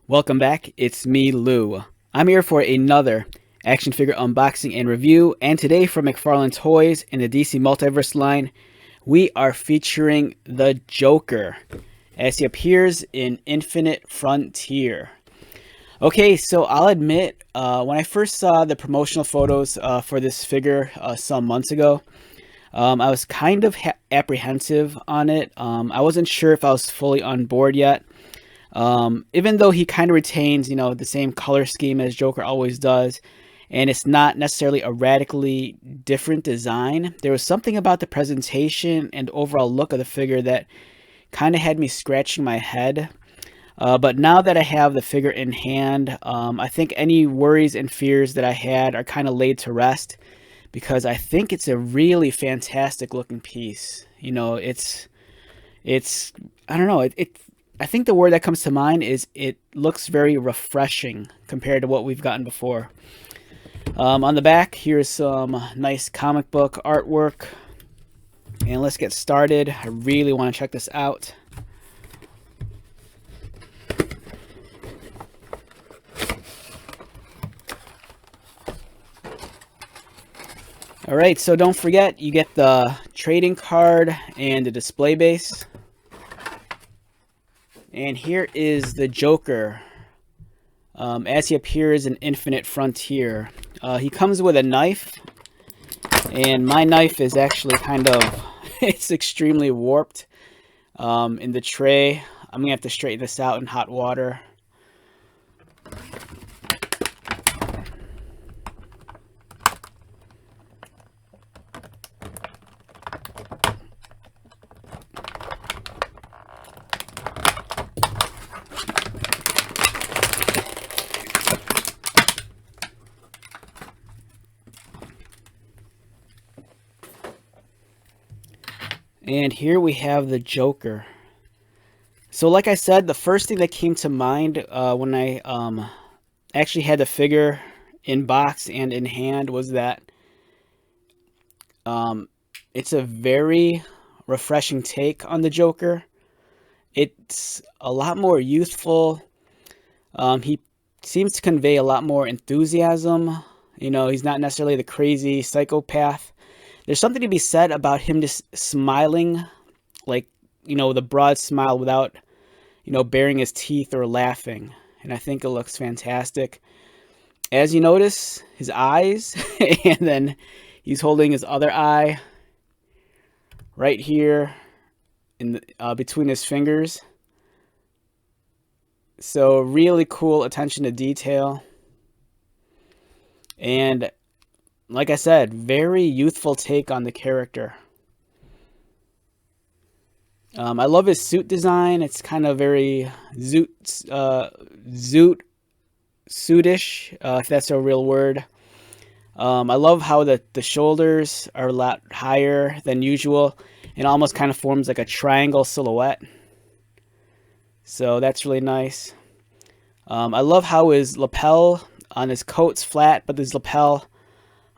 Welcome back, it's me, Lou. I'm here for another action figure unboxing and review, and today from McFarlane Toys in the DC Multiverse line, we are featuring the Joker as he appears in Infinite Frontier. Okay, so I'll admit, when I first saw the promotional photos for this figure some months ago, I was kind of apprehensive on it. I wasn't sure if I was fully on board yet. Even though he kind of retains, the same color scheme as Joker always does, and it's not necessarily a radically different design, there was something about the presentation and overall look of the figure that kind of had me scratching my head. But now that I have the figure in hand, I think any worries and fears that I had are kind of laid to rest because I think it's a really fantastic looking piece. It's I don't know, I think the word that comes to mind is it looks very refreshing compared to what we've gotten before. On the back, here's some nice comic book artwork. And let's get started. I really want to check this out. Alright, so don't forget, you get the trading card and the display base. And here is the Joker as he appears in Infinite Frontier. He comes with a knife, and my knife is actually kind of, it's extremely warped in the tray. I'm going to have to straighten this out in hot water. And here we have the Joker. So like I said, the first thing that came to mind when I actually had the figure in box and in hand was that it's a very refreshing take on the Joker. It's a lot more youthful. He seems to convey a lot more enthusiasm. He's not necessarily the crazy psychopath. There's something to be said about him just smiling, like, the broad smile without, baring his teeth or laughing. And I think it looks fantastic. As you notice, his eyes, and then he's holding his other eye right here in between his fingers. So really cool attention to detail. And like I said, very youthful take on the character. I love his suit design. It's kind of very suitish, if that's a real word. I love how the shoulders are a lot higher than usual. It almost kind of forms like a triangle silhouette. So that's really nice. I love how his lapel on his coat's flat, but his lapel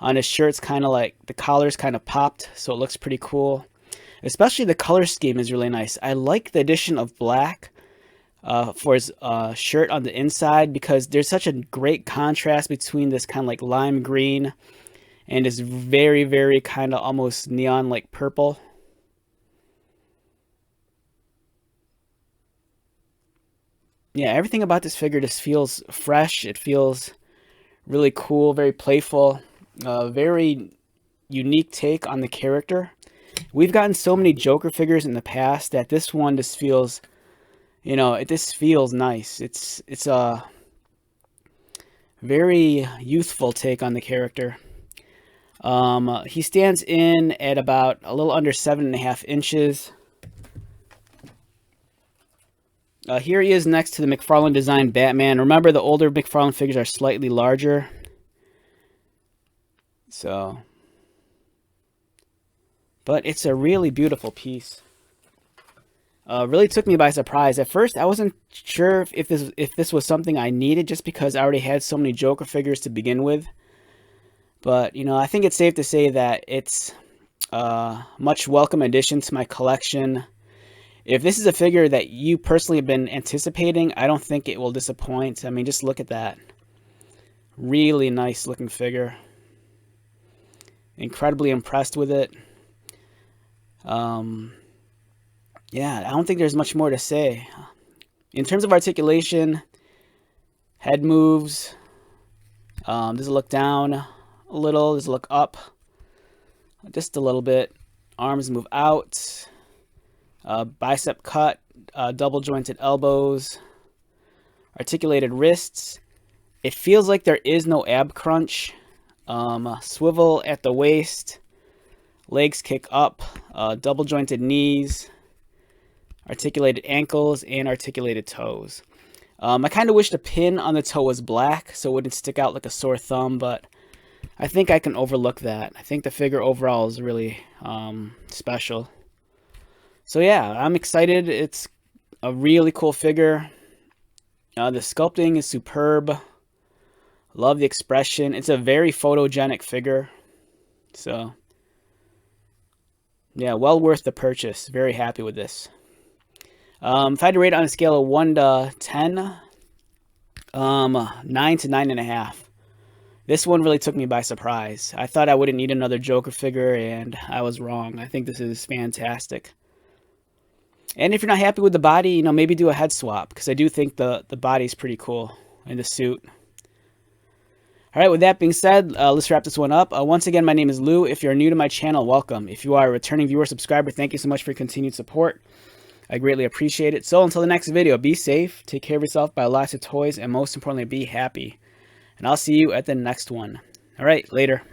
on his shirt's kind of like the collar's kind of popped, so it looks pretty cool. Especially the color scheme is really nice. I like the addition of black for his shirt on the inside because there's such a great contrast between this kind of like lime green and this very, very kind of almost neon like purple. Yeah, everything about this figure just feels fresh. It feels really cool, very playful. Very unique take on the character. We've gotten so many Joker figures in the past that this one just feels, it just feels nice. It's a very youthful take on the character. He stands in at about a little under 7.5 inches. Here he is next to the McFarlane designed Batman. Remember, the older McFarlane figures are slightly larger. But it's a really beautiful piece. Really took me by surprise. At first, I wasn't sure if this was something I needed just because I already had so many Joker figures to begin with. But, I think it's safe to say that it's a much welcome addition to my collection. If this is a figure that you personally have been anticipating, I don't think it will disappoint. I mean, just look at that. Really nice looking figure. Incredibly impressed with it. Yeah, I don't think there's much more to say. In terms of articulation, head moves. Does it look down a little? Does it look up? Just a little bit. Arms move out. Bicep cut. Double jointed elbows. Articulated wrists. It feels like there is no ab crunch. Swivel at the waist. Legs kick up. Double jointed knees. Articulated ankles and articulated toes. I kind of wish the pin on the toe was black so it wouldn't stick out like a sore thumb, but I think I can overlook that. I think the figure overall is really special. So yeah, I'm excited. It's a really cool figure. The sculpting is superb. Love the expression. It's a very photogenic figure. So yeah, well worth the purchase. Very happy with this. If I had to rate it on a scale of 1 to 10, 9 to 9.5. This one really took me by surprise. I thought I wouldn't need another Joker figure, and I was wrong. I think this is fantastic. And if you're not happy with the body, you know, maybe do a head swap, because I do think the body's pretty cool in the suit. All right, with that being said, let's wrap this one up. Once again, my name is Lou. If you're new to my channel, welcome. If you are a returning viewer, subscriber, thank you so much for your continued support. I greatly appreciate it. So until the next video, be safe, take care of yourself, buy lots of toys, and most importantly, be happy. And I'll see you at the next one. All right, later.